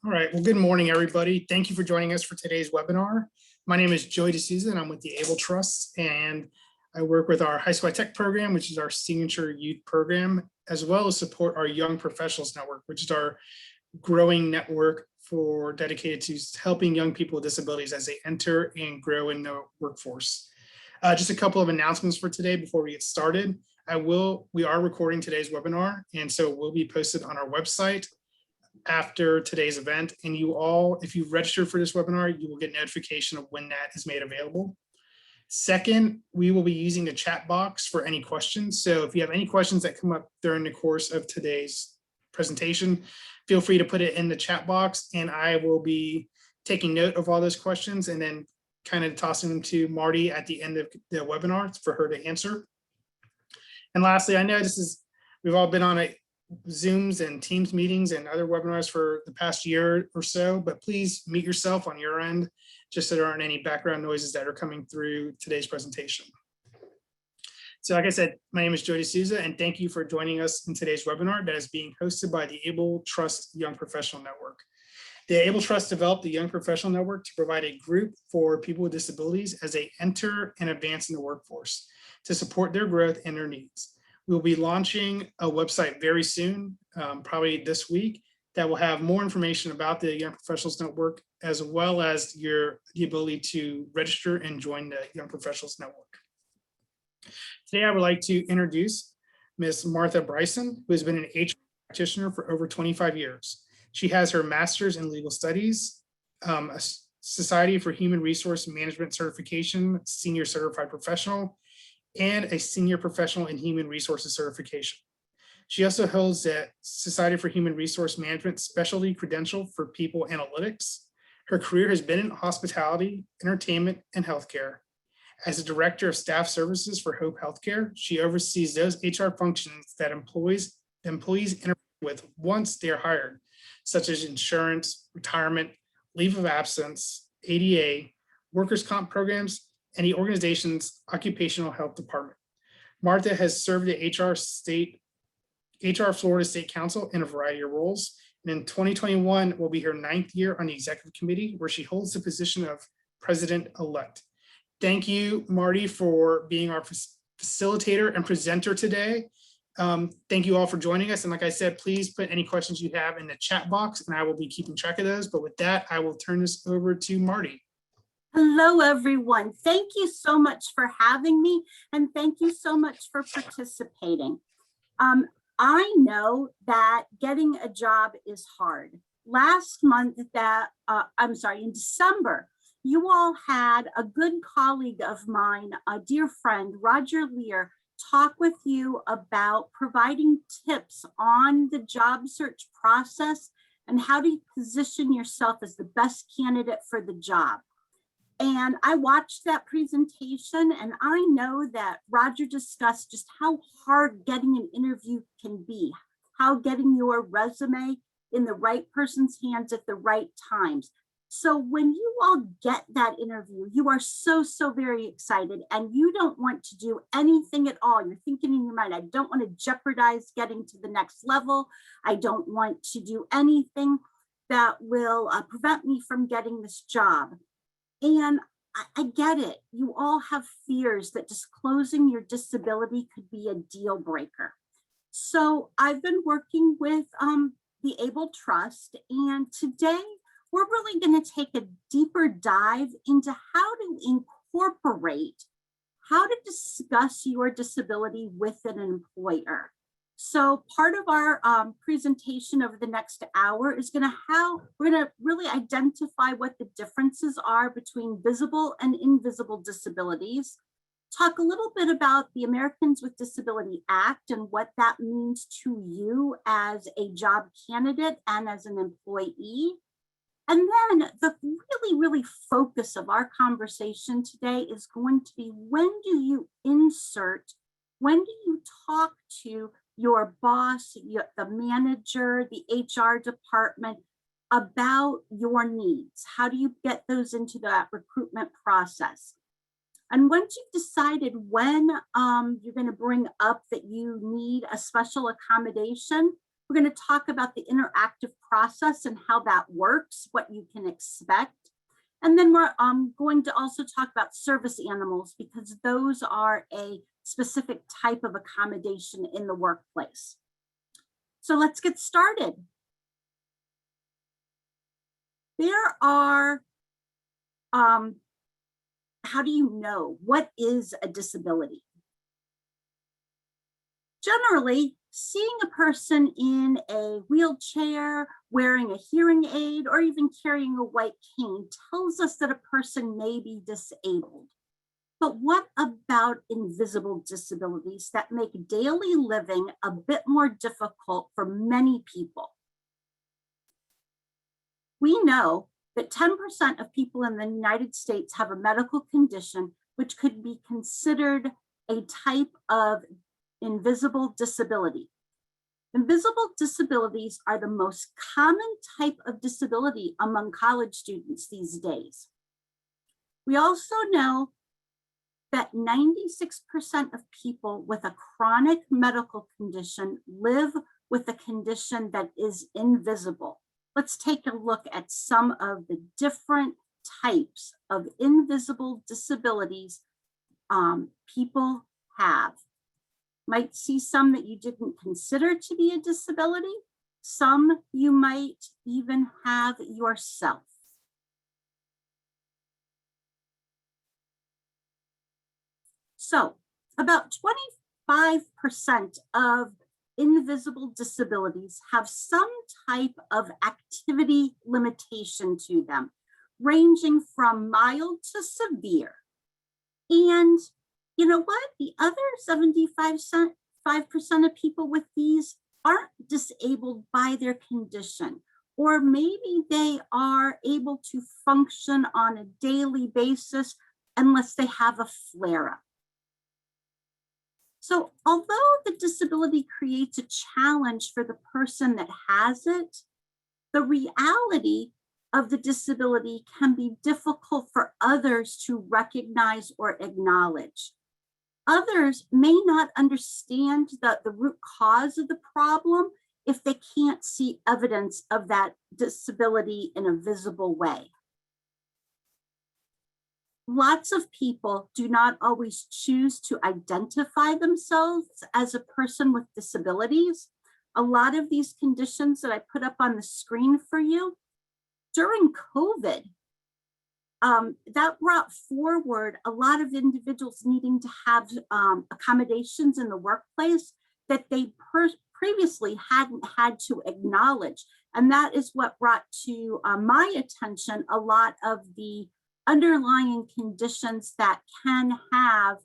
All right, well, good morning, everybody. Thank you for joining us for today's webinar. My name is Joey D'Souza, and I'm with the Able Trust, and I work with our High School Tech program, which is our signature youth program, as well as support our Young Professionals Network, which is our growing network for dedicated to helping young people with disabilities as they enter and grow in the workforce. Just a couple of announcements for today before we get started. We are recording today's webinar, and so it will be posted on our website after today's event. And you all, if you've registered for this webinar, you will get notification of when that is made available. Second, we will be using the chat box for any questions. So if you have any questions that come up during the course of today's presentation, feel free to put it in the chat box, and I will be taking note of all those questions and then kind of tossing them to Marty at the end of the webinar for her to answer. And lastly, I know we've all been on Zooms and Teams meetings and other webinars for the past year or so, but please mute yourself on your end, just so there aren't any background noises that are coming through today's presentation. So like I said, my name is Joey D'Souza, and thank you for joining us in today's webinar that is being hosted by the Able Trust Young Professional Network. The Able Trust developed the Young Professional Network to provide a group for people with disabilities as they enter and advance in the workforce to support their growth and their needs. We'll be launching a website very soon, probably this week, that will have more information about the Young Professionals Network, as well as the ability to register and join the Young Professionals Network. Today, I would like to introduce Ms. Martha Bryson, who has been an HR practitioner for over 25 years. She has her master's in legal studies, a Society for Human Resource Management certification, senior certified professional, and a senior professional in human resources certification. She also holds the Society for Human Resource Management specialty credential for people analytics. Her career has been in hospitality, entertainment, and healthcare. As a director of staff services for Hope Healthcare, she oversees those HR functions that employees interact with once they're hired, such as insurance, retirement, leave of absence, ADA, workers' comp programs, and the organization's occupational health department. Martha has served the HR Florida State Council in a variety of roles. And in 2021 will be her 9th year on the executive committee, where she holds the position of president-elect. Thank you, Marty, for being our facilitator and presenter today. Thank you all for joining us. And like I said, please put any questions you have in the chat box, and I will be keeping track of those. But with that, I will turn this over to Marty. Hello, everyone. Thank you so much for having me, and thank you so much for participating. I know that getting a job is hard. Last month, in December, you all had a good colleague of mine, a dear friend, Roger Lear, talk with you about providing tips on the job search process and how to position yourself as the best candidate for the job. And I watched that presentation, and I know that Roger discussed just how hard getting an interview can be, how getting your resume in the right person's hands at the right times. So when you all get that interview, you are so very excited, and you don't want to do anything at all. You're thinking in your mind, I don't want to jeopardize getting to the next level. I don't want to do anything that will prevent me from getting this job. And I get it. You all have fears that disclosing your disability could be a deal breaker. So I've been working with the Able Trust, and today we're really going to take a deeper dive into how to incorporate, how to discuss your disability with an employer. So part of our presentation over the next hour is we're going to really identify what the differences are between visible and invisible disabilities, talk a little bit about the Americans with Disability Act and what that means to you as a job candidate and as an employee. And then the really focus of our conversation today is going to be, when do you talk to your boss, the manager, the HR department about your needs? How do you get those into that recruitment process? And once you've decided when you're going to bring up that you need a special accommodation, We're going to talk about the interactive process and how that works, what you can expect. And then we're going to also talk about service animals, because those are a specific type of accommodation in the workplace. So let's get started. There are, how do you know what is a disability? Generally, seeing a person in a wheelchair, wearing a hearing aid, or even carrying a white cane tells us that a person may be disabled. But what about invisible disabilities that make daily living a bit more difficult for many people? We know that 10% of people in the United States have a medical condition which could be considered a type of invisible disability. Invisible disabilities are the most common type of disability among college students these days. We also know that 96% of people with a chronic medical condition live with a condition that is invisible. Let's take a look at some of the different types of invisible disabilities people have. Might see some that you didn't consider to be a disability. Some you might even have yourself. So about 25% of invisible disabilities have some type of activity limitation to them, ranging from mild to severe. And you know what? The other 75% of people with these aren't disabled by their condition, or maybe they are able to function on a daily basis unless they have a flare-up. So although the disability creates a challenge for the person that has it, the reality of the disability can be difficult for others to recognize or acknowledge. Others may not understand the root cause of the problem if they can't see evidence of that disability in a visible way. Lots of people do not always choose to identify themselves as a person with disabilities. A lot of these conditions that I put up on the screen for you, during COVID, that brought forward a lot of individuals needing to have accommodations in the workplace that they previously hadn't had to acknowledge. And that is what brought to my attention a lot of the underlying conditions that can have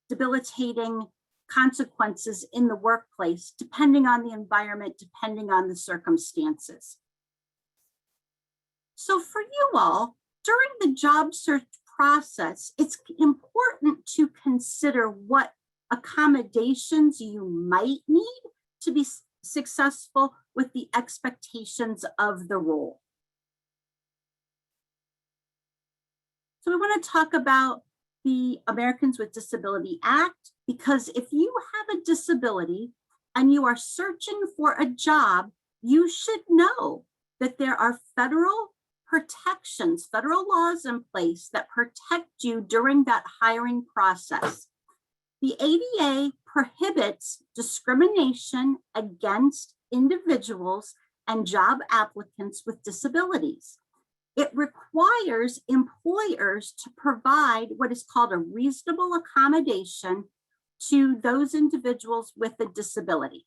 debilitating consequences in the workplace, depending on the environment, depending on the circumstances. So for you all, during the job search process, it's important to consider what accommodations you might need to be successful with the expectations of the role. So we want to talk about the Americans with Disability Act, because if you have a disability and you are searching for a job, you should know that there are federal protections, federal laws in place that protect you during that hiring process. The ADA prohibits discrimination against individuals and job applicants with disabilities. It requires employers to provide what is called a reasonable accommodation to those individuals with a disability.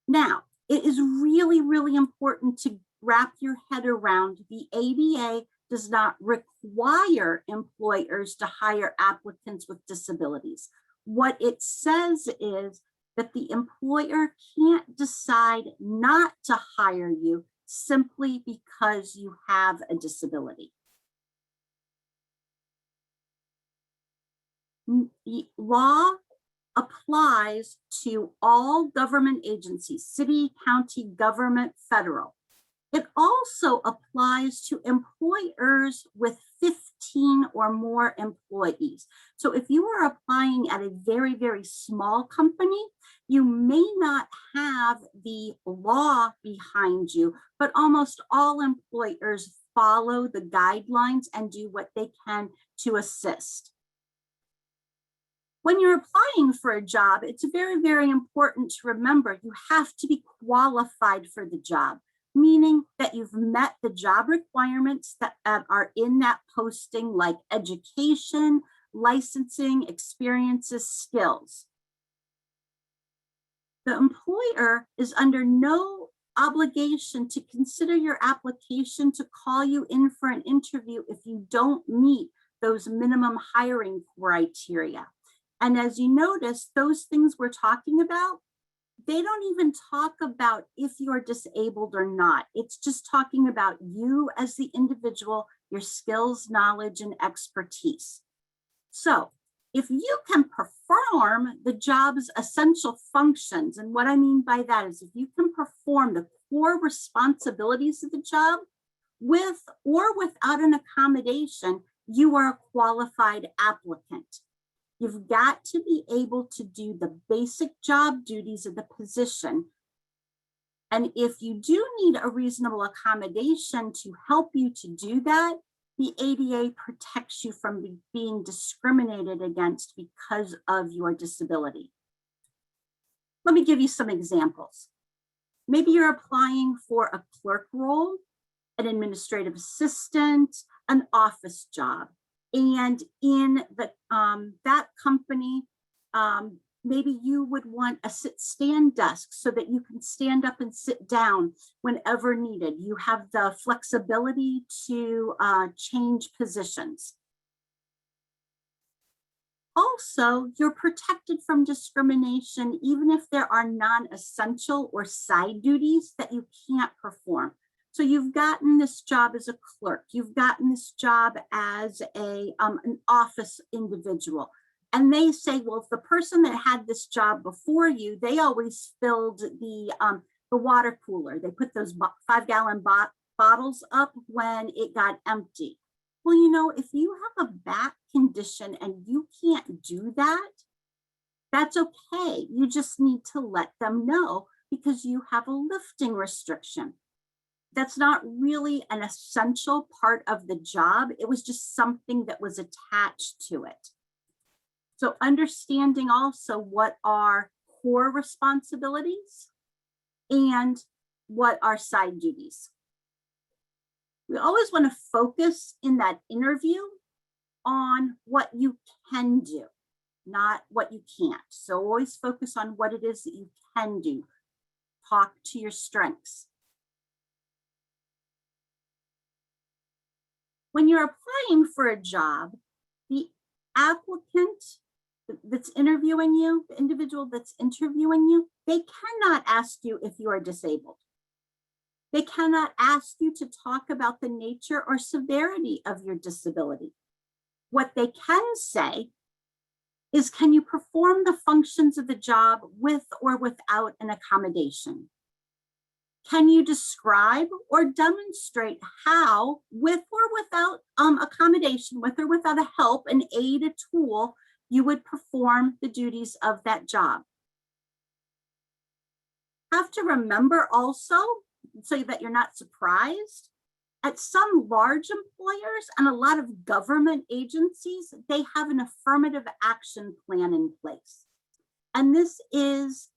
Now, it is really, really important to wrap your head around the ADA does not require employers to hire applicants with disabilities. What it says is that the employer can't decide not to hire you simply because you have a disability. The law applies to all government agencies, city, county, government, federal. It also applies to employers with 15 or more employees. So if you are applying at a very, very small company, you may not have the law behind you, but almost all employers follow the guidelines and do what they can to assist. When you're applying for a job, it's very, very important to remember you have to be qualified for the job, meaning that you've met the job requirements that are in that posting, like education, licensing, experiences, skills. The employer is under no obligation to consider your application to call you in for an interview if you don't meet those minimum hiring criteria. And as you notice, those things we're talking about, they don't even talk about if you're disabled or not. It's just talking about you as the individual, your skills, knowledge, and expertise. So if you can perform the job's essential functions, and what I mean by that is if you can perform the core responsibilities of the job with or without an accommodation, you are a qualified applicant. You've got to be able to do the basic job duties of the position. And if you do need a reasonable accommodation to help you to do that, the ADA protects you from being discriminated against because of your disability. Let me give you some examples. Maybe you're applying for a clerk role, an administrative assistant, an office job. And in the, that company, maybe you would want a sit-stand desk so that you can stand up and sit down whenever needed. You have the flexibility to change positions. Also, you're protected from discrimination even if there are non-essential or side duties that you can't perform. So you've gotten this job as a clerk, you've gotten this job as an office individual. And they say, well, if the person that had this job before you, they always filled the water cooler. They put those 5-gallon bottles up when it got empty. Well, you know, if you have a back condition and you can't do that, that's okay. You just need to let them know because you have a lifting restriction. That's not really an essential part of the job. It was just something that was attached to it. So understanding also what are core responsibilities and what are side duties. We always want to focus in that interview on what you can do, not what you can't. So always focus on what it is that you can do. Talk to your strengths. When you're applying for a job, the applicant that's interviewing you, the individual that's interviewing you, they cannot ask you if you are disabled. They cannot ask you to talk about the nature or severity of your disability. What they can say is, can you perform the functions of the job with or without an accommodation? Can you describe or demonstrate how, with or without accommodation, with or without a help, an aid, a tool, you would perform the duties of that job? Have to remember also, so that you're not surprised, at some large employers and a lot of government agencies, they have an affirmative action plan in place. And this is,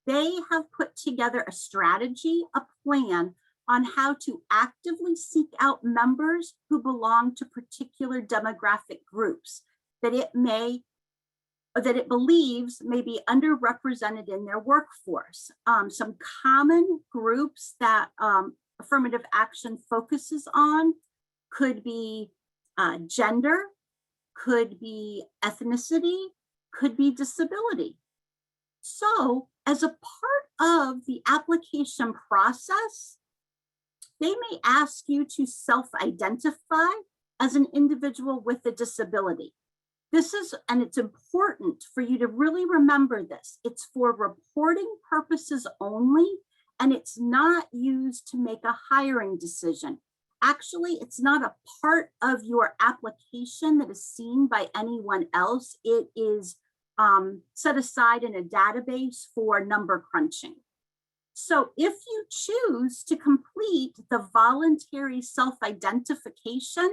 they have put together a strategy, a plan on how to actively seek out members who belong to particular demographic groups that it believes may be underrepresented in their workforce. Some common groups that affirmative action focuses on could be gender, could be ethnicity, could be disability. So as a part of the application process, they may ask you to self-identify as an individual with a disability. This is, and it's important for you to really remember this. It's for reporting purposes only, and it's not used to make a hiring decision. Actually, it's not a part of your application that is seen by anyone else. It is set aside in a database for number crunching. So if you choose to complete the voluntary self-identification,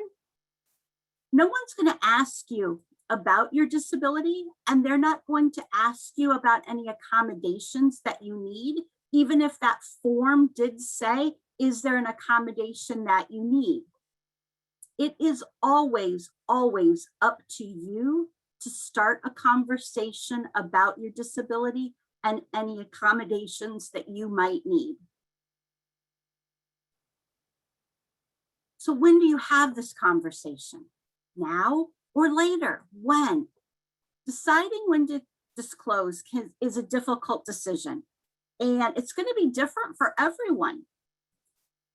no one's going to ask you about your disability, and they're not going to ask you about any accommodations that you need, even if that form did say, is there an accommodation that you need? It is always, always up to you to start a conversation about your disability and any accommodations that you might need. So when do you have this conversation? Now or later? When? Deciding when to disclose is a difficult decision, and it's going to be different for everyone.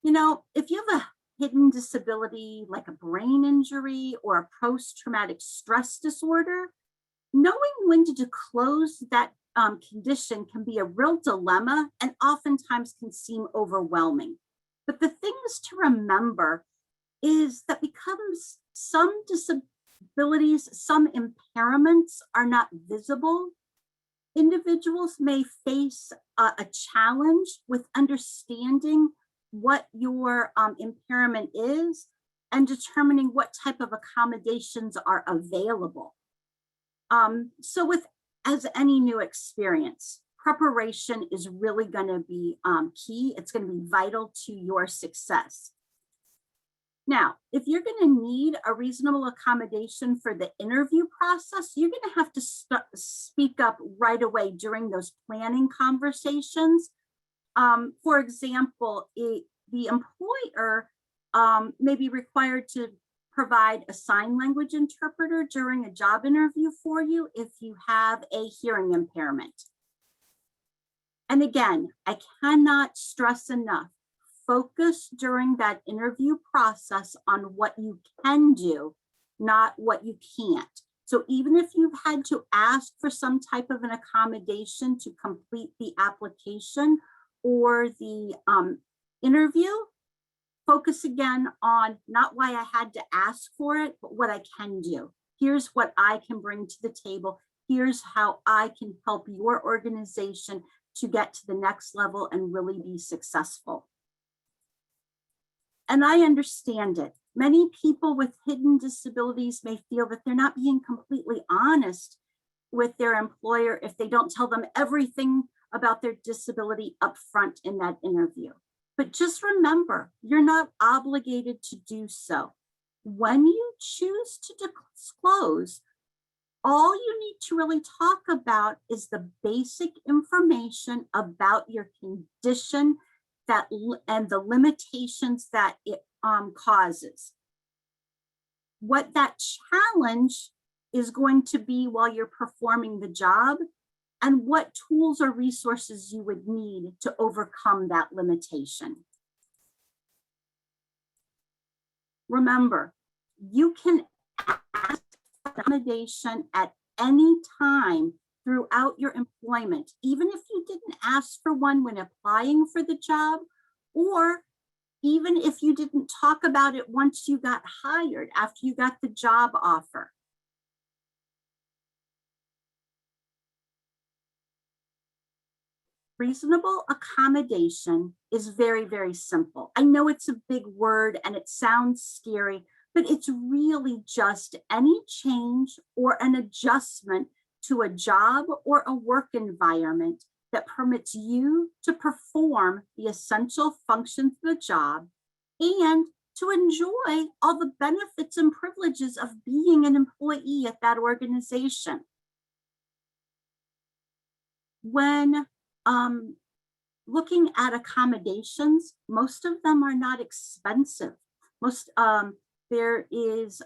You know, if you have a hidden disability like a brain injury or a post-traumatic stress disorder, knowing when to disclose that condition can be a real dilemma and oftentimes can seem overwhelming. But the things to remember is that because some disabilities, some impairments are not visible, individuals may face a challenge with understanding what your impairment is and determining what type of accommodations are available. So as any new experience, preparation is really going to be key. It's going to be vital to your success. Now, if you're going to need a reasonable accommodation for the interview process, you're going to have to speak up right away during those planning conversations. For example, the employer may be required to provide a sign language interpreter during a job interview for you if you have a hearing impairment. And again, I cannot stress enough, focus during that interview process on what you can do, not what you can't. So even if you've had to ask for some type of an accommodation to complete the application or the interview, focus again on not why I had to ask for it, but what I can do. Here's what I can bring to the table. Here's how I can help your organization to get to the next level and really be successful. And I understand it. Many people with hidden disabilities may feel that they're not being completely honest with their employer if they don't tell them everything about their disability up front in that interview. But just remember, you're not obligated to do so. When you choose to disclose, all you need to really talk about is the basic information about your condition and the limitations that it causes. What that challenge is going to be while you're performing the job, and what tools or resources you would need to overcome that limitation. Remember, you can ask for accommodation at any time throughout your employment, even if you didn't ask for one when applying for the job, or even if you didn't talk about it once you got hired, after you got the job offer. Reasonable accommodation is very, very simple. I know it's a big word and it sounds scary, but it's really just any change or an adjustment to a job or a work environment that permits you to perform the essential functions of the job and to enjoy all the benefits and privileges of being an employee at that organization. When looking at accommodations, most of them are not expensive. There is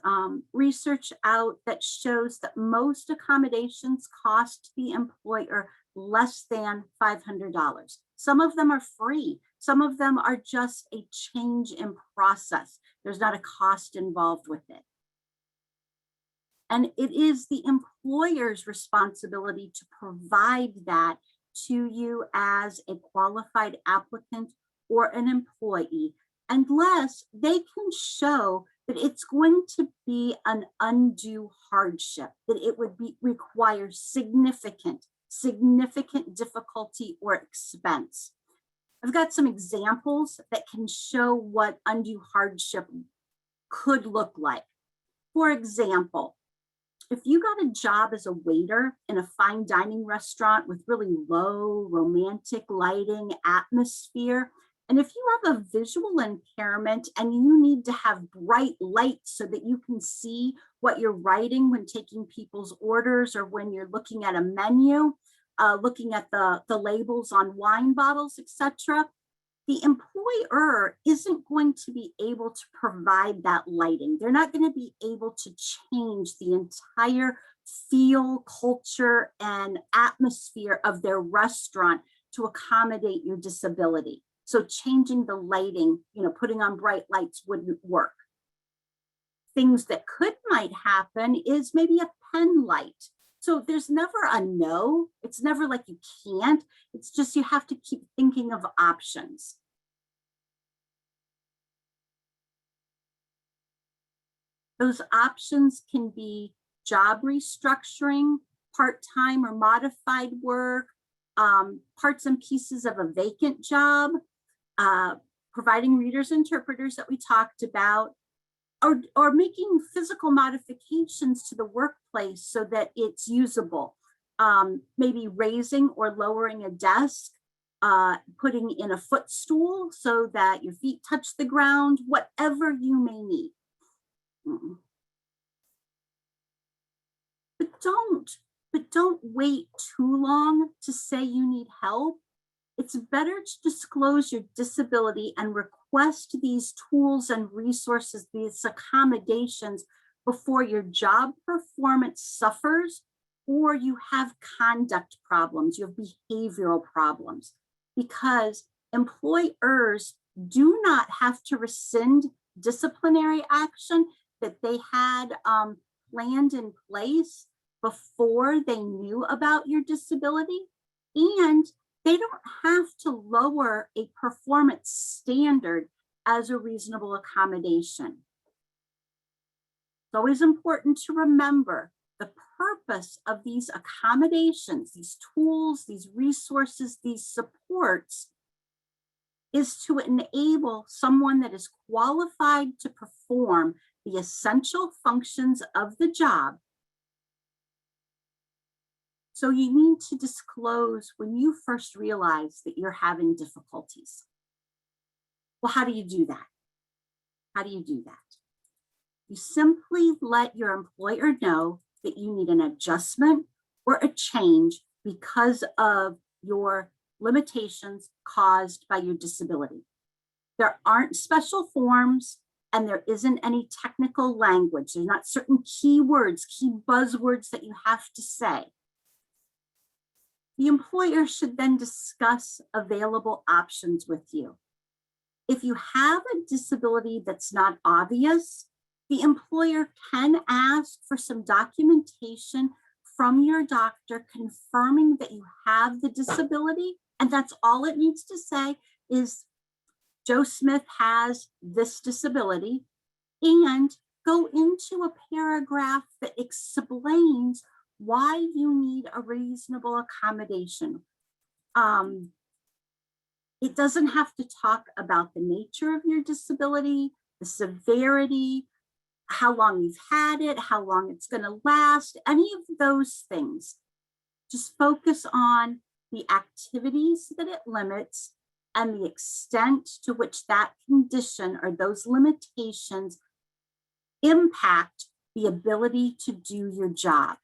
research out that shows that most accommodations cost the employer less than $500. Some of them are free. Some of them are just a change in process. There's not a cost involved with it. And it is the employer's responsibility to provide that to you as a qualified applicant or an employee unless they can show that it's going to be an undue hardship, that it would require significant difficulty or expense. I've got some examples that can show what undue hardship could look like. For example, if you got a job as a waiter in a fine dining restaurant with really low romantic lighting atmosphere, and if you have a visual impairment and you need to have bright lights so that you can see what you're writing when taking people's orders or when you're looking at a menu, looking at the labels on wine bottles, etc., the employer isn't going to be able to provide that lighting. They're not going to be able to change the entire feel, culture, and atmosphere of their restaurant to accommodate your disability. So changing the lighting, putting on bright lights wouldn't work. Things that might happen is maybe a pen light. So there's never a no. It's never like you can't. It's just you have to keep thinking of options. Those options can be job restructuring, part-time or modified work, parts and pieces of a vacant job, providing readers and interpreters that we talked about, or making physical modifications to the workplace so that it's usable. Maybe raising or lowering a desk, putting in a footstool so that your feet touch the ground, whatever you may need. But don't wait too long to say you need help. It's better to disclose your disability and request these tools and resources, these accommodations, before your job performance suffers or you have conduct problems, you have behavioral problems, because employers do not have to rescind disciplinary action that they had planned in place before they knew about your disability, and they don't have to lower a performance standard as a reasonable accommodation. It's always important to remember the purpose of these accommodations, these tools, these resources, these supports, is to enable someone that is qualified to perform the essential functions of the job. So you need to disclose when you first realize that you're having difficulties. Well, how do you do that? How do you do that? You simply let your employer know that you need an adjustment or a change because of your limitations caused by your disability. There aren't special forms and there isn't any technical language. There's not certain keywords, key buzzwords that you have to say. The employer should then discuss available options with you. If you have a disability that's not obvious, the employer can ask for some documentation from your doctor confirming that you have the disability. And that's all it needs to say is, Joe Smith has this disability, and go into a paragraph that explains why you need a reasonable accommodation. It doesn't have to talk about the nature of your disability, the severity, how long you've had it, how long it's going to last, any of those things. Just focus on the activities that it limits and the extent to which that condition or those limitations impact the ability to do your job.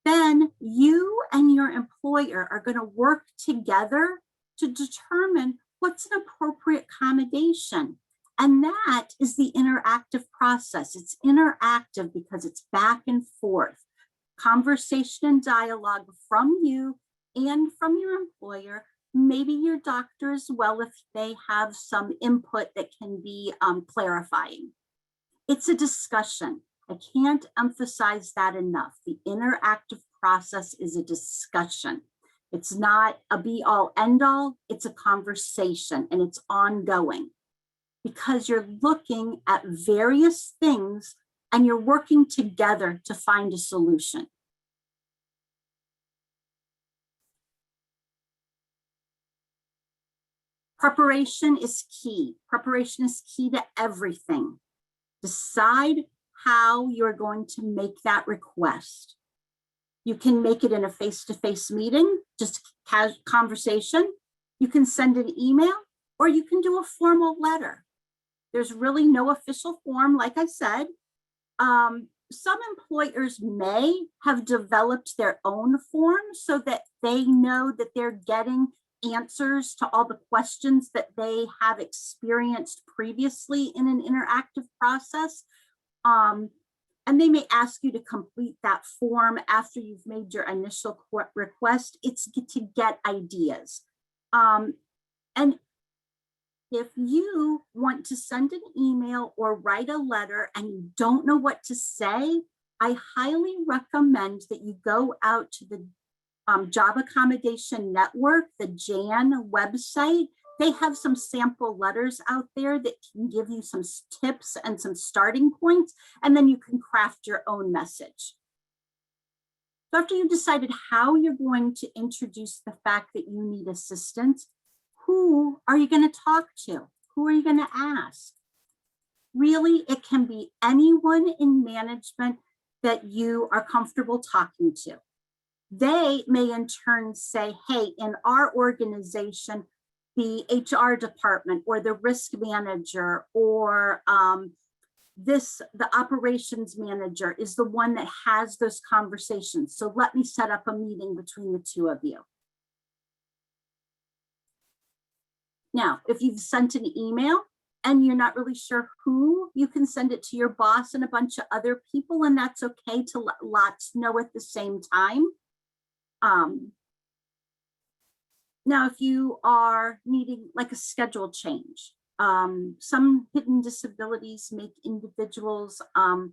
Then you and your employer are going to work together to determine what's an appropriate accommodation. And that is the interactive process. It's interactive because it's back and forth. Conversation and dialogue from you and from your employer, maybe your doctor as well, if they have some input that can be clarifying. It's a discussion. I can't emphasize that enough. The interactive process is a discussion. It's not a be all end all, it's a conversation and it's ongoing because you're looking at various things and you're working together to find a solution. Preparation is key. Preparation is key to everything. Decide how you're going to make that request. You can make it in a face-to-face meeting, just conversation. You can send an email, or you can do a formal letter. There's really no official form, like I said. Some employers may have developed their own form so that they know that they're getting answers to all the questions that they have experienced previously in an interactive process. And they may ask you to complete that form after you've made your initial request. It's to get ideas. And if you want to send an email or write a letter and you don't know what to say, I highly recommend that you go out to the Job Accommodation Network, the JAN website. They have some sample letters out there that can give you some tips and some starting points, and then you can craft your own message. So after you've decided how you're going to introduce the fact that you need assistance, who are you going to talk to? Who are you going to ask? Really, it can be anyone in management that you are comfortable talking to. They may in turn say, hey, in our organization, the HR department or the risk manager or the operations manager is the one that has those conversations. So let me set up a meeting between the two of you. Now, if you've sent an email and you're not really sure who, you can send it to your boss and a bunch of other people, and that's okay to let lots know at the same time. Now, if you are needing like a schedule change, some hidden disabilities make individuals, I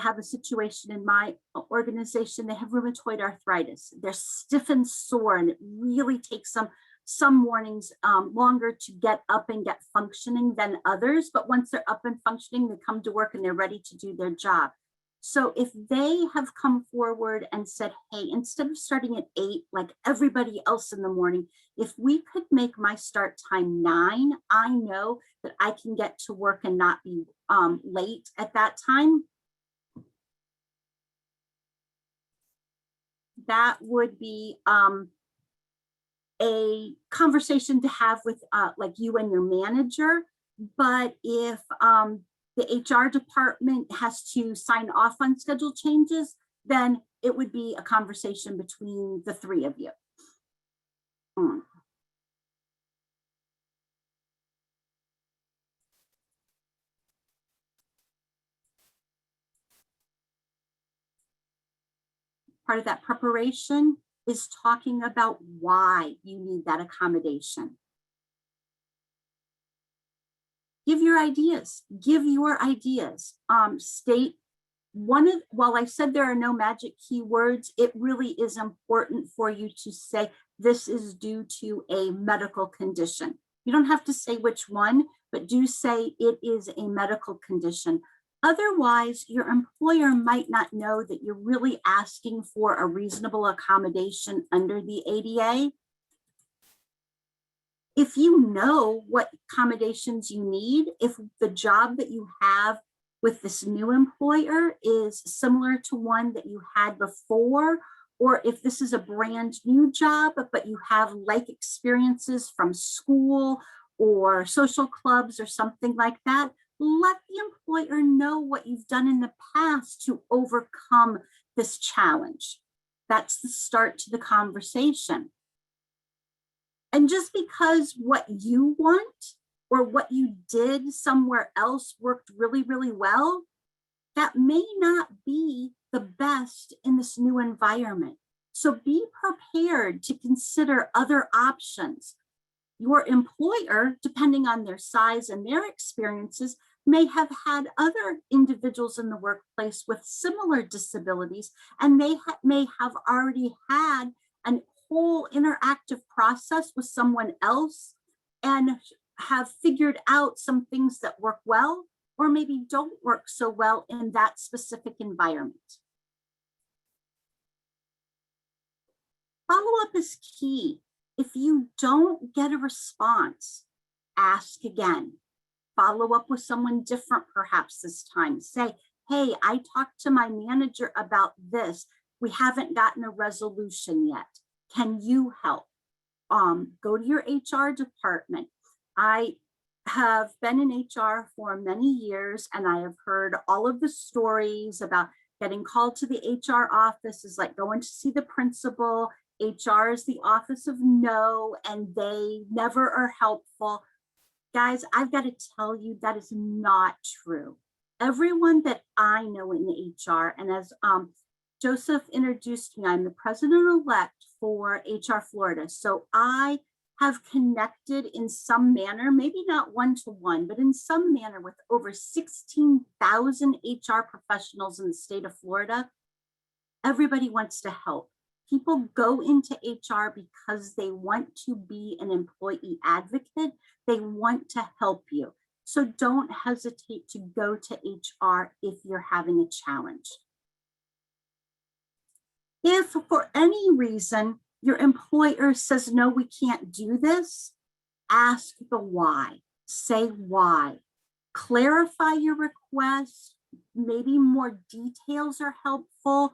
have a situation in my organization, they have rheumatoid arthritis. They're stiff and sore, and it really takes some mornings longer to get up and get functioning than others. But once they're up and functioning, they come to work and they're ready to do their job. So if they have come forward and said, hey, instead of starting at 8, like everybody else in the morning, if we could make my start time 9, I know that I can get to work and not be late at that time. That would be a conversation to have with like you and your manager. But if the HR department has to sign off on schedule changes, then it would be a conversation between the three of you. Part of that preparation is talking about why you need that accommodation. Give your ideas, state while I said there are no magic keywords, it really is important for you to say, this is due to a medical condition. You don't have to say which one, but do say it is a medical condition. Otherwise, your employer might not know that you're really asking for a reasonable accommodation under the ADA. If you know what accommodations you need, if the job that you have with this new employer is similar to one that you had before, or if this is a brand new job, but you have like experiences from school or social clubs or something like that, let the employer know what you've done in the past to overcome this challenge. That's the start to the conversation. And just because what you want or what you did somewhere else worked really, really well, that may not be the best in this new environment. So be prepared to consider other options. Your employer, depending on their size and their experiences, may have had other individuals in the workplace with similar disabilities, and they may have already had a whole interactive process with someone else and have figured out some things that work well or maybe don't work so well in that specific environment. Follow-up is key. If you don't get a response, ask again. Follow up with someone different perhaps this time. Say, hey, I talked to my manager about this. We haven't gotten a resolution yet. Can you help? Go to your HR department. I have been in HR for many years, and I have heard all of the stories about getting called to the HR office is like going to see the principal. HR is the office of no, and they never are helpful. Guys, I've got to tell you that is not true. Everyone that I know in HR, and as Joseph introduced me, I'm the president-elect for HR Florida. So I have connected in some manner, maybe not one-to-one, but in some manner with over 16,000 HR professionals in the state of Florida. Everybody wants to help. People go into HR because they want to be an employee advocate. They want to help you. So don't hesitate to go to HR if you're having a challenge. If for any reason your employer says, no, we can't do this, ask the why. Say why. Clarify your request. Maybe more details are helpful.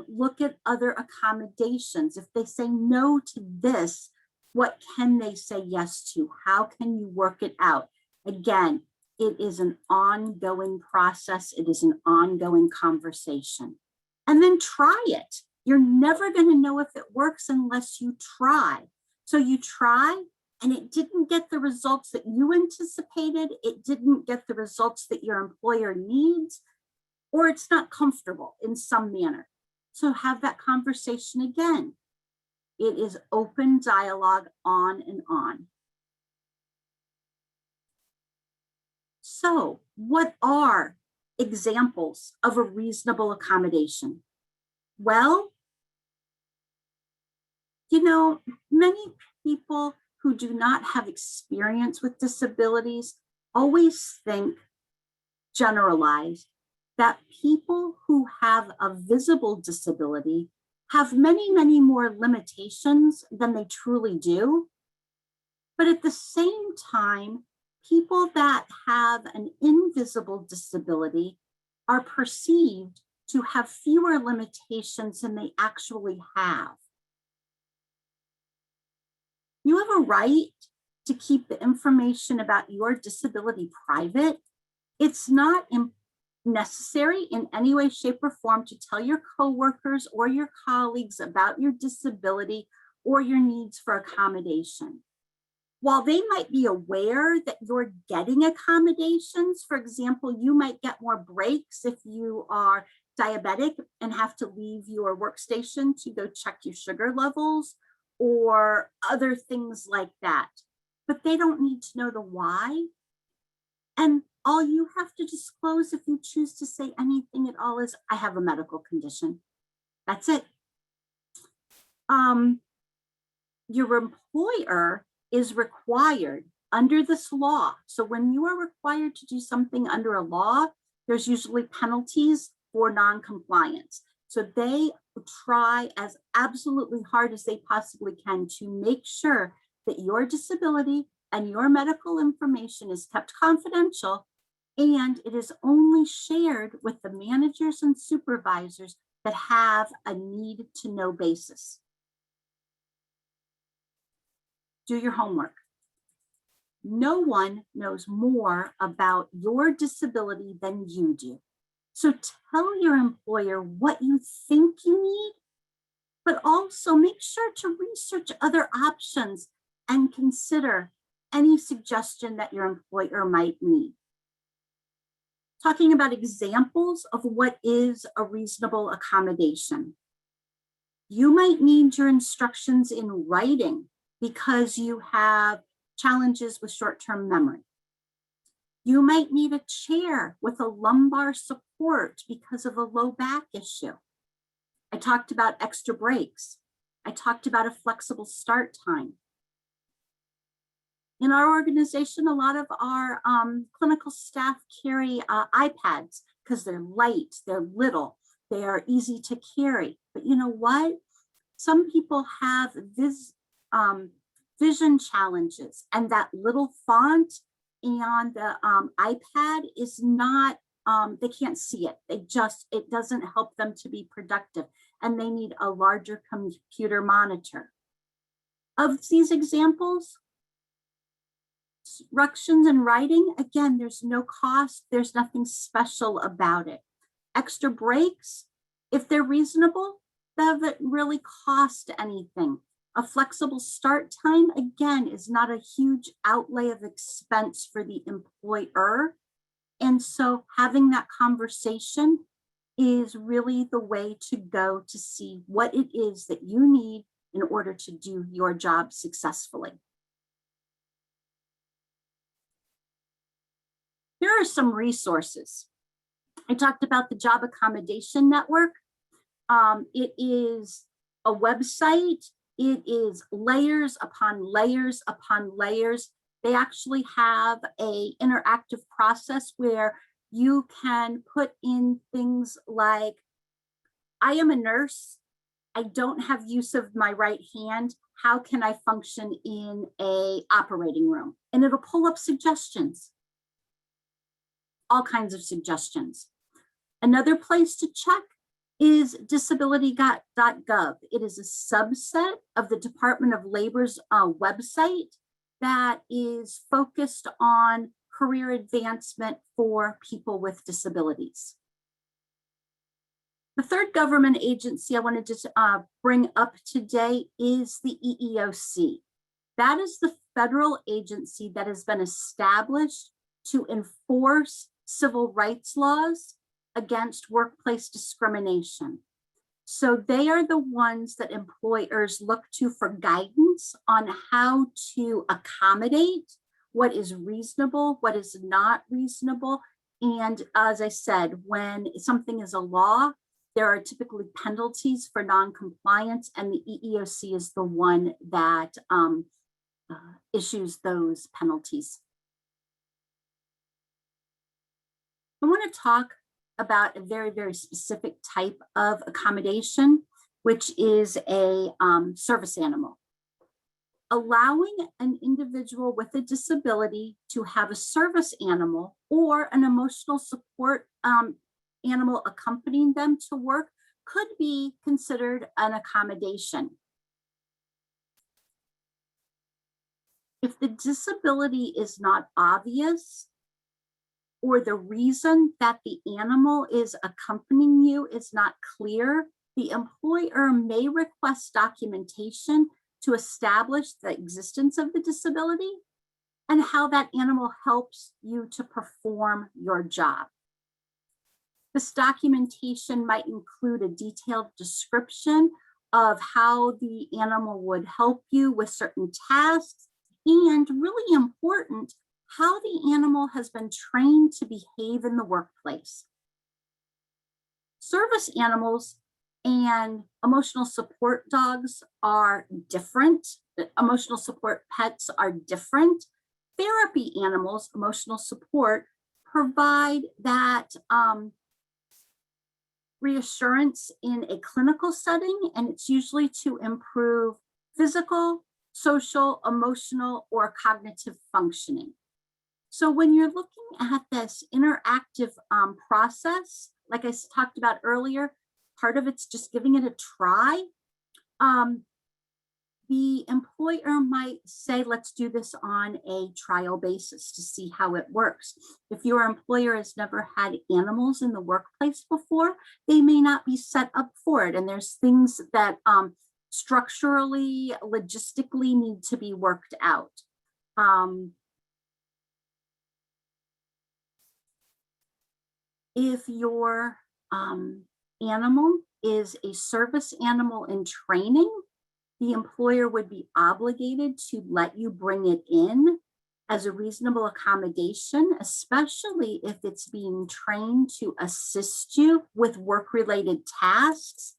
Look at other accommodations. If they say no to this, what can they say yes to? How can you work it out? Again, it is an ongoing process. It is an ongoing conversation. And then try it. You're never going to know if it works unless you try. So you try, and it didn't get the results that you anticipated. It didn't get the results that your employer needs, or it's not comfortable in some manner. So have that conversation again. It is open dialogue on and on. So what are examples of a reasonable accommodation? Well, you know, many people who do not have experience with disabilities always think, generalize, that people who have a visible disability have many, many more limitations than they truly do. But at the same time, people that have an invisible disability are perceived to have fewer limitations than they actually have. You have a right to keep the information about your disability private. It's not necessary in any way, shape, or form to tell your coworkers or your colleagues about your disability or your needs for accommodation. While they might be aware that you're getting accommodations, for example, you might get more breaks if you are diabetic and have to leave your workstation to go check your sugar levels or other things like that. But they don't need to know the why. And all you have to disclose if you choose to say anything at all is, I have a medical condition. That's it. Your employer is required under this law. So when you are required to do something under a law, there's usually penalties for non-compliance. So they try as absolutely hard as they possibly can to make sure that your disability and your medical information is kept confidential, and it is only shared with the managers and supervisors that have a need to know basis. Do your homework. No one knows more about your disability than you do. So tell your employer what you think you need, but also make sure to research other options and consider any suggestion that your employer might need. Talking about examples of what is a reasonable accommodation. You might need your instructions in writing because you have challenges with short-term memory. You might need a chair with a lumbar support because of a low back issue. I talked about extra breaks. I talked about a flexible start time. In our organization, a lot of our clinical staff carry iPads because they're light, they're little, they are easy to carry. But you know what? Some people have vision challenges, and that little font on the iPad is not, they can't see it. It doesn't help them to be productive, and they need a larger computer monitor. Of these examples, instructions and writing, again, there's no cost, there's nothing special about it. Extra breaks, if they're reasonable, doesn't really cost anything. A flexible start time, again, is not a huge outlay of expense for the employer. And so having that conversation is really the way to go to see what it is that you need in order to do your job successfully. Here are some resources. I talked about the Job Accommodation Network. It is a website. It is layers upon layers upon layers. They actually have an interactive process where you can put in things like, I am a nurse. I don't have use of my right hand. How can I function in an operating room? And it'll pull up suggestions, all kinds of suggestions. Another place to check is disability.gov. It is a subset of the Department of Labor's website that is focused on career advancement for people with disabilities. The third government agency I wanted to bring up today is the EEOC. That is the federal agency that has been established to enforce civil rights laws against workplace discrimination. So they are the ones that employers look to for guidance on how to accommodate what is reasonable, what is not reasonable. And as I said, when something is a law, there are typically penalties for non-compliance, and the EEOC is the one that issues those penalties. I want to talk about a very, very specific type of accommodation, which is a service animal. Allowing an individual with a disability to have a service animal or an emotional support animal accompanying them to work could be considered an accommodation. If the disability is not obvious, or the reason that the animal is accompanying you is not clear, the employer may request documentation to establish the existence of the disability and how that animal helps you to perform your job. This documentation might include a detailed description of how the animal would help you with certain tasks, and really important, how the animal has been trained to behave in the workplace. Service animals and emotional support dogs are different. Emotional support pets are different. Therapy animals, emotional support, provide that reassurance in a clinical setting, and it's usually to improve physical, social, emotional, or cognitive functioning. So when you're looking at this interactive process, like I talked about earlier, part of it's just giving it a try. The employer might say, let's do this on a trial basis to see how it works. If your employer has never had animals in the workplace before, they may not be set up for it. And there's things that structurally, logistically need to be worked out. If your animal is a service animal in training, the employer would be obligated to let you bring it in as a reasonable accommodation, especially if it's being trained to assist you with work-related tasks.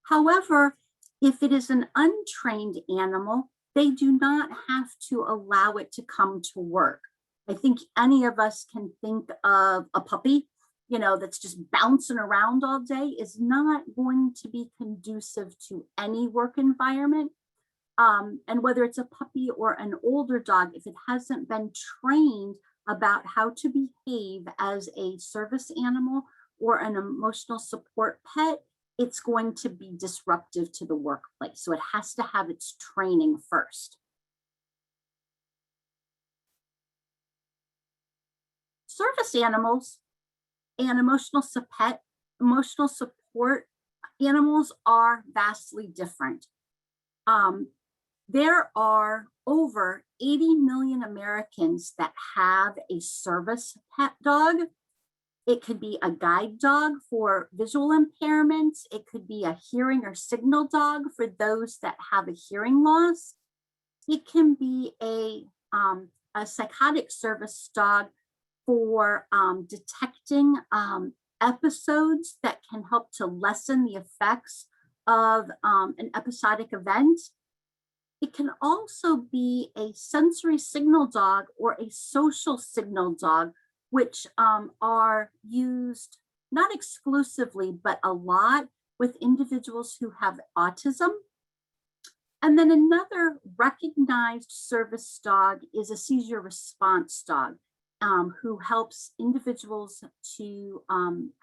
However, if it is an untrained animal, they do not have to allow it to come to work. I think any of us can think of a puppy, that's just bouncing around all day is not going to be conducive to any work environment. And whether it's a puppy or an older dog, if it hasn't been trained about how to behave as a service animal or an emotional support pet, it's going to be disruptive to the workplace. So it has to have its training first. Service animals and emotional support animals are vastly different. There are over 80 million Americans that have a service pet dog. It could be a guide dog for visual impairments. It could be a hearing or signal dog for those that have a hearing loss. It can be a psychotic service dog for detecting episodes that can help to lessen the effects of an episodic event. It can also be a sensory signal dog or a social signal dog, which are used not exclusively, but a lot with individuals who have autism. And then another recognized service dog is a seizure response dog, who helps individuals to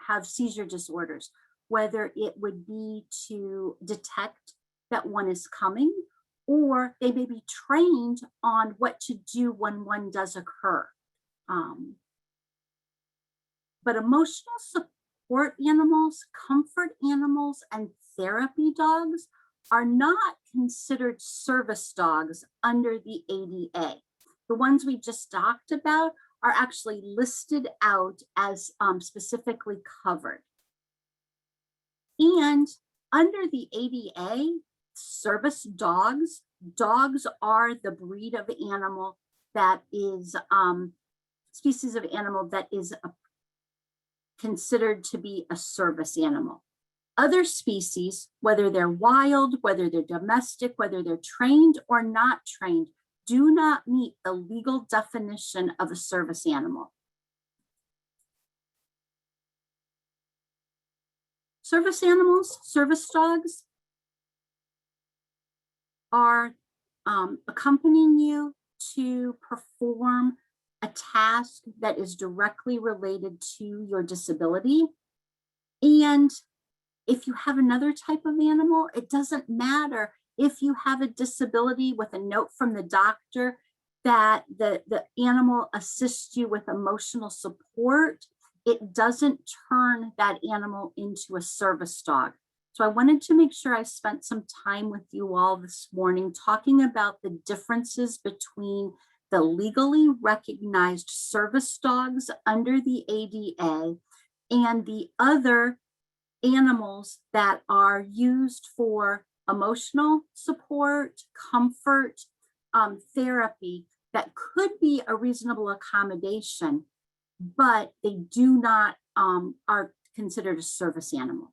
have seizure disorders, whether it would be to detect that one is coming, or they may be trained on what to do when one does occur. But emotional support animals, comfort animals, and therapy dogs are not considered service dogs under the ADA. The ones we just talked about are actually listed out as specifically covered. And under the ADA, service dogs are the breed of animal that is species of animal that is considered to be a service animal. Other species, whether they're wild, whether they're domestic, whether they're trained or not trained, do not meet the legal definition of a service animal. Service animals, service dogs, are accompanying you to perform a task that is directly related to your disability. And if you have another type of animal, it doesn't matter if you have a disability with a note from the doctor that the animal assists you with emotional support, it doesn't turn that animal into a service dog. So I wanted to make sure I spent some time with you all this morning talking about the differences between the legally recognized service dogs under the ADA and the other animals that are used for emotional support, comfort, therapy that could be a reasonable accommodation, but they do not are considered a service animal.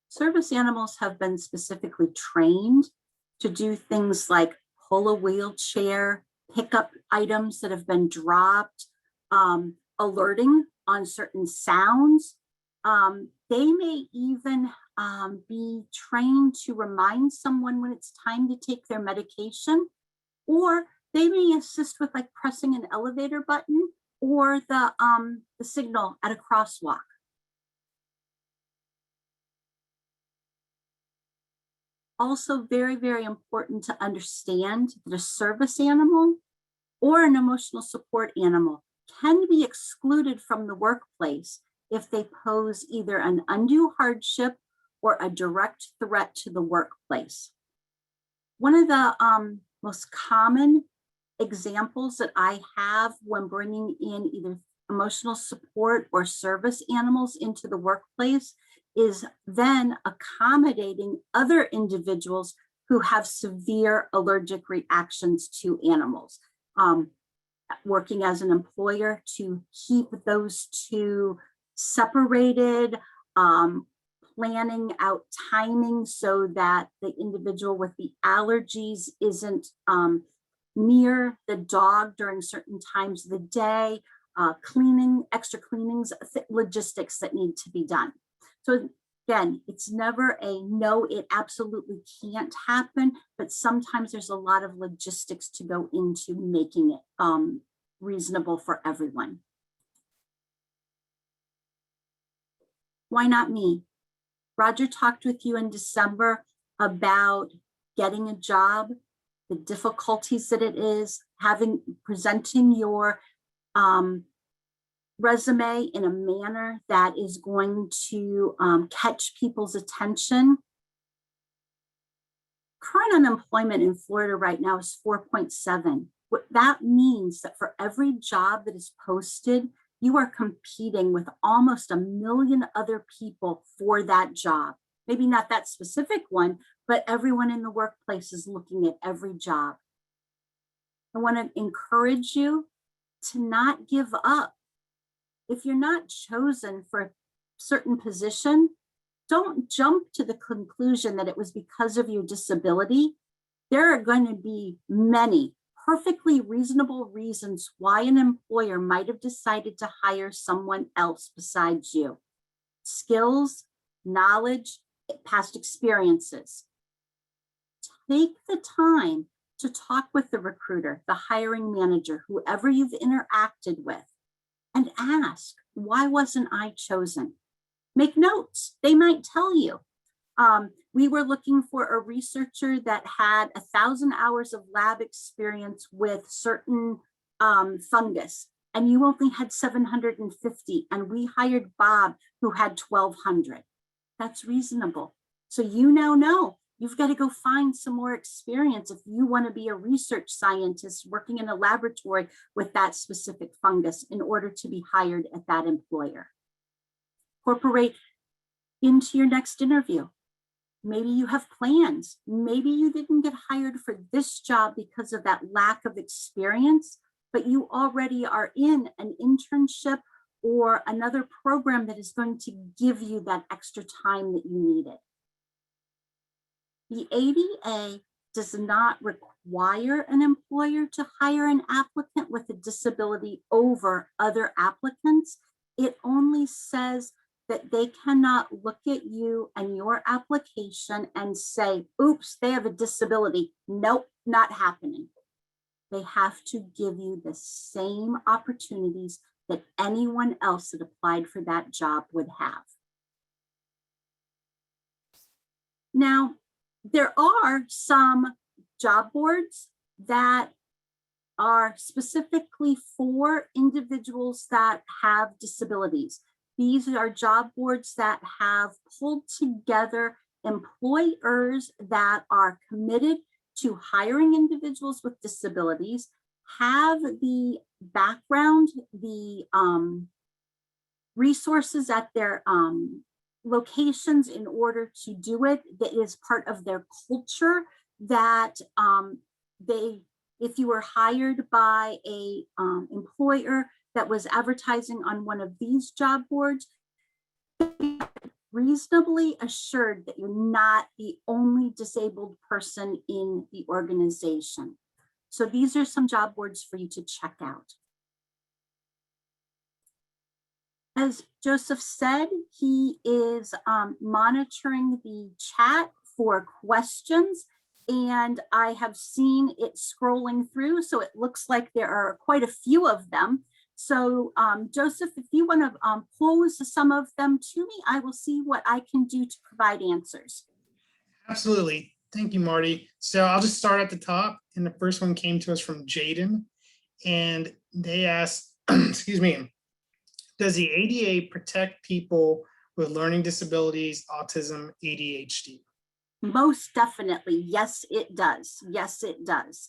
Service animals have been specifically trained to do things like pull a wheelchair, pick up items that have been dropped, alerting on certain sounds. They may even be trained to remind someone when it's time to take their medication, or they may assist with like pressing an elevator button or the signal at a crosswalk. Also very, very important to understand that a service animal or an emotional support animal can be excluded from the workplace if they pose either an undue hardship or a direct threat to the workplace. One of the most common examples that I have when bringing in either emotional support or service animals into the workplace is then accommodating other individuals who have severe allergic reactions to animals. Working as an employer to keep those two separated, planning out timing so that the individual with the allergies isn't near the dog during certain times of the day, cleaning, extra cleanings, logistics that need to be done. So again, it's never a no, it absolutely can't happen, but sometimes there's a lot of logistics to go into making it reasonable for everyone. Why not me? Roger talked with you in December about getting a job, the difficulties that it is, presenting your resume in a manner that is going to catch people's attention. Current unemployment in Florida right now is 4.7. What that means that for every job that is posted, you are competing with almost 1 million other people for that job. Maybe not that specific one, but everyone in the workplace is looking at every job. I want to encourage you to not give up. If you're not chosen for a certain position, don't jump to the conclusion that it was because of your disability. There are going to be many perfectly reasonable reasons why an employer might have decided to hire someone else besides you. Skills, knowledge, past experiences. Take the time to talk with the recruiter, the hiring manager, whoever you've interacted with, and ask, why wasn't I chosen? Make notes. They might tell you. We were looking for a researcher that had 1,000 hours of lab experience with certain fungus, and you only had 750, and we hired Bob, who had 1,200. That's reasonable. So you now know you've got to go find some more experience if you want to be a research scientist working in a laboratory with that specific fungus in order to be hired at that employer. Incorporate into your next interview. Maybe you have plans. Maybe you didn't get hired for this job because of that lack of experience, but you already are in an internship or another program that is going to give you that extra time that you needed. The ADA does not require an employer to hire an applicant with a disability over other applicants. It only says that they cannot look at you and your application and say, oops, they have a disability. Nope, not happening. They have to give you the same opportunities that anyone else that applied for that job would have. Now, there are some job boards that are specifically for individuals that have disabilities. These are job boards that have pulled together employers that are committed to hiring individuals with disabilities, have the background, the resources at their locations in order to do it, that is part of their culture, that if you were hired by a employer that was advertising on one of these job boards, reasonably assured that you're not the only disabled person in the organization. So these are some job boards for you to check out. As Joseph said, he is monitoring the chat for questions, and I have seen it scrolling through, so it looks like there are quite a few of them. So Joseph, if you want to pose some of them to me, I will see what I can do to provide answers. Absolutely. Thank you, Marty. So I'll just start at the top. And the first one came to us from Jaden. And they asked, excuse me, does the ADA protect people with learning disabilities, autism, ADHD? Most definitely. Yes, it does. Yes, it does.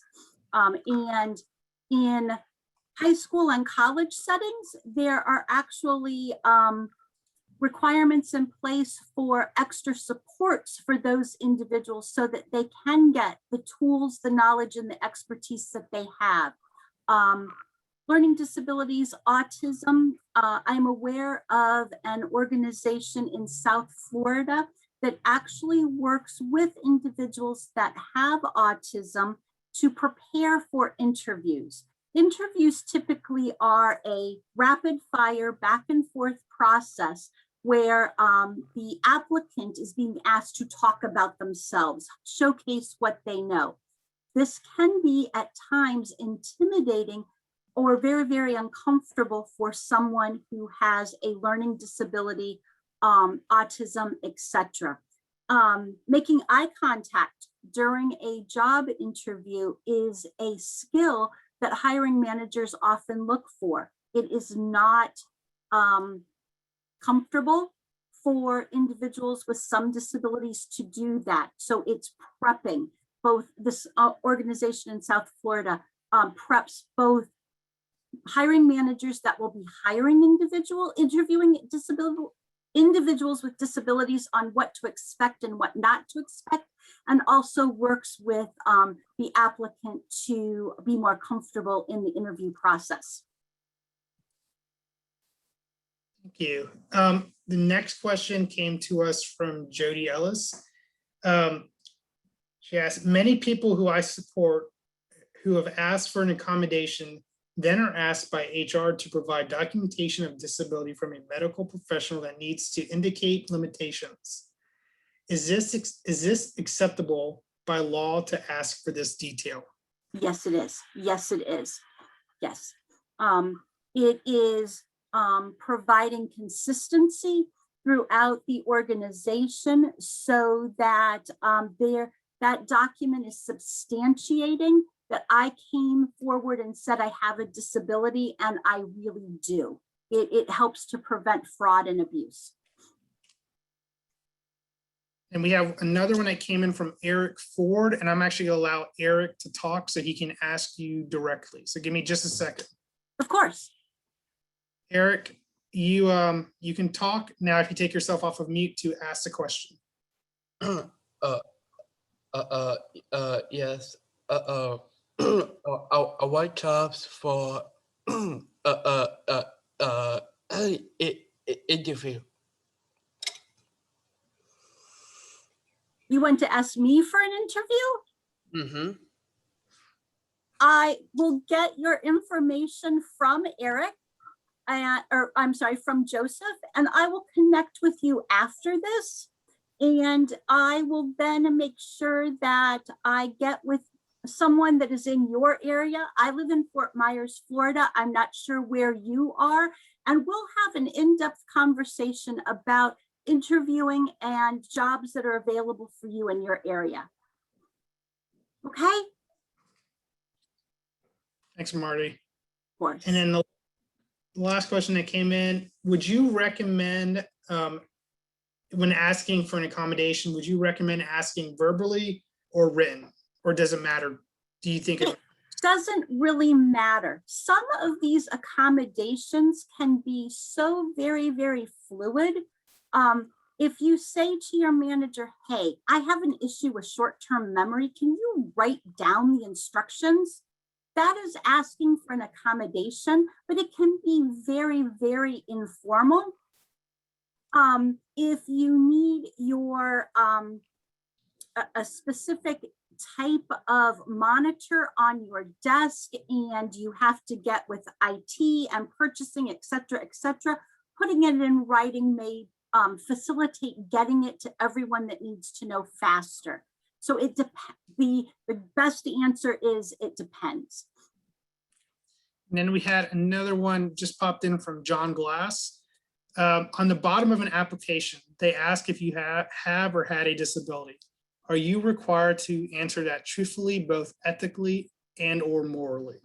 And in high school and college settings, there are actually requirements in place for extra supports for those individuals so that they can get the tools, the knowledge, and the expertise that they have. Learning disabilities, autism. I'm aware of an organization in South Florida that actually works with individuals that have autism to prepare for interviews. Interviews typically are a rapid fire back and forth process where the applicant is being asked to talk about themselves, showcase what they know. This can be at times intimidating or very, very uncomfortable for someone who has a learning disability, autism, etc. Making eye contact during a job interview is a skill that hiring managers often look for. It is not comfortable for individuals with some disabilities to do that. So it's prepping. Both this organization in South Florida preps both hiring managers that will be hiring interviewing individuals with disabilities on what to expect and what not to expect, and also works with the applicant to be more comfortable in the interview process. Thank you. The next question came to us from Jody Ellis. She asked, many people who I support who have asked for an accommodation then are asked by HR to provide documentation of disability from a medical professional that needs to indicate limitations. Is this acceptable by law to ask for this detail? Yes, it is. Yes, it is. Yes. It is providing consistency throughout the organization so that that document is substantiating that I came forward and said I have a disability, and I really do. It helps to prevent fraud and abuse. And we have another one that came in from Eric Ford, and I'm actually gonna allow Eric to talk so he can ask you directly. So give me just a second. Of course. Eric, you can talk now if you take yourself off of mute to ask the question. Yes. I want jobs for interview. You want to ask me for an interview? Mm-hmm. I will get your information from Eric, or I'm sorry, from Joseph, and I will connect with you after this. And I will then make sure that I get with someone that is in your area. I live in Fort Myers, Florida. I'm not sure where you are. And we'll have an in-depth conversation about interviewing and jobs that are available for you in your area. Okay? Thanks, Marty. Of course. And then the last question that came in, would you recommend, when asking for an accommodation, would you recommend asking verbally or written, or does it matter? Do you think it doesn't really matter? Some of these accommodations can be so very, very fluid. If you say to your manager, hey, I have an issue with short-term memory, can you write down the instructions? That is asking for an accommodation, but it can be very, very informal. If you need your a specific type of monitor on your desk and you have to get with IT and purchasing, et cetera, putting it in writing may facilitate getting it to everyone that needs to know faster. So it the best answer is it depends. And then we had another one just popped in from John Glass. On the bottom of an application, they ask if you have or had a disability. Are you required to answer that truthfully, both ethically and or morally?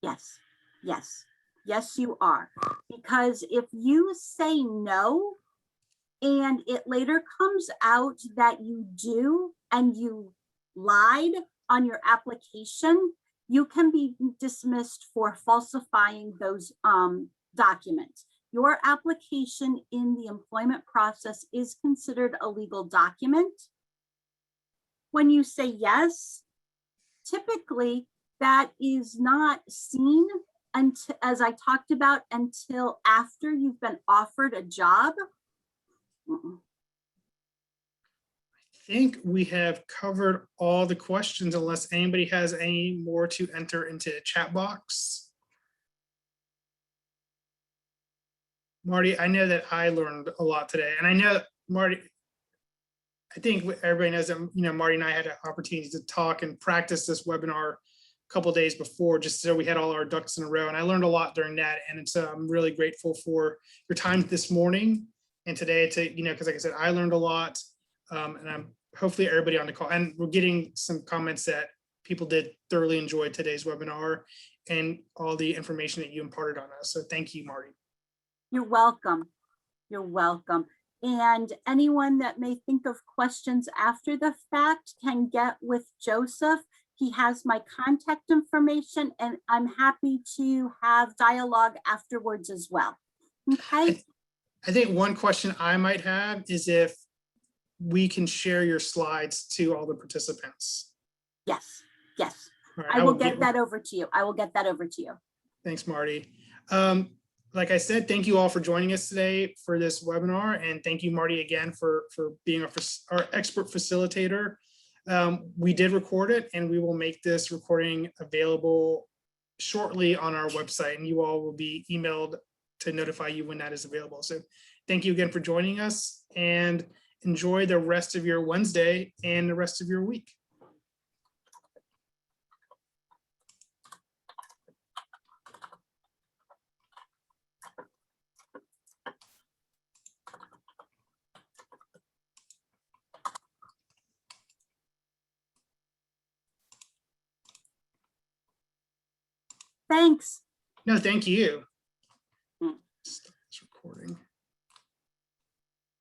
Yes, yes, yes, you are. Because if you say no, and it later comes out that you do, and you lied on your application, you can be dismissed for falsifying those documents. your application in the employment process is considered a legal document? When you say yes, typically that is not seen until, as I talked about, until after you've been offered a job. I think we have covered all the questions unless anybody has any more to enter into the chat box. Marty, I know that I learned a lot today, and I know Marty, I think everybody knows that, Marty and I had an opportunity to talk and practice this webinar a couple of days before, just so we had all our ducks in a row. And I learned a lot during that. And so I'm really grateful for your time this morning and today because like I said, I learned a lot. And I'm hopefully everybody on the call, and we're getting some comments that people did thoroughly enjoy today's webinar and all the information that you imparted on us. So thank you, Marty. You're welcome. You're welcome. And anyone that may think of questions after the fact can get with Joseph. He has my contact information, and I'm happy to have dialogue afterwards as well. Okay. I think one question I might have is if we can share your slides to all the participants. Yes, yes. Right, I will get that over to you. I will get that over to you. Thanks, Marty. Like I said, thank you all for joining us today for this webinar. And thank you, Marty, again, for being our expert facilitator. We did record it, and we will make this recording available shortly on our website, and you all will be emailed to notify you when that is available. So thank you again for joining us, and enjoy the rest of your Wednesday and the rest of your week. Thanks. No, thank you. Stop this recording.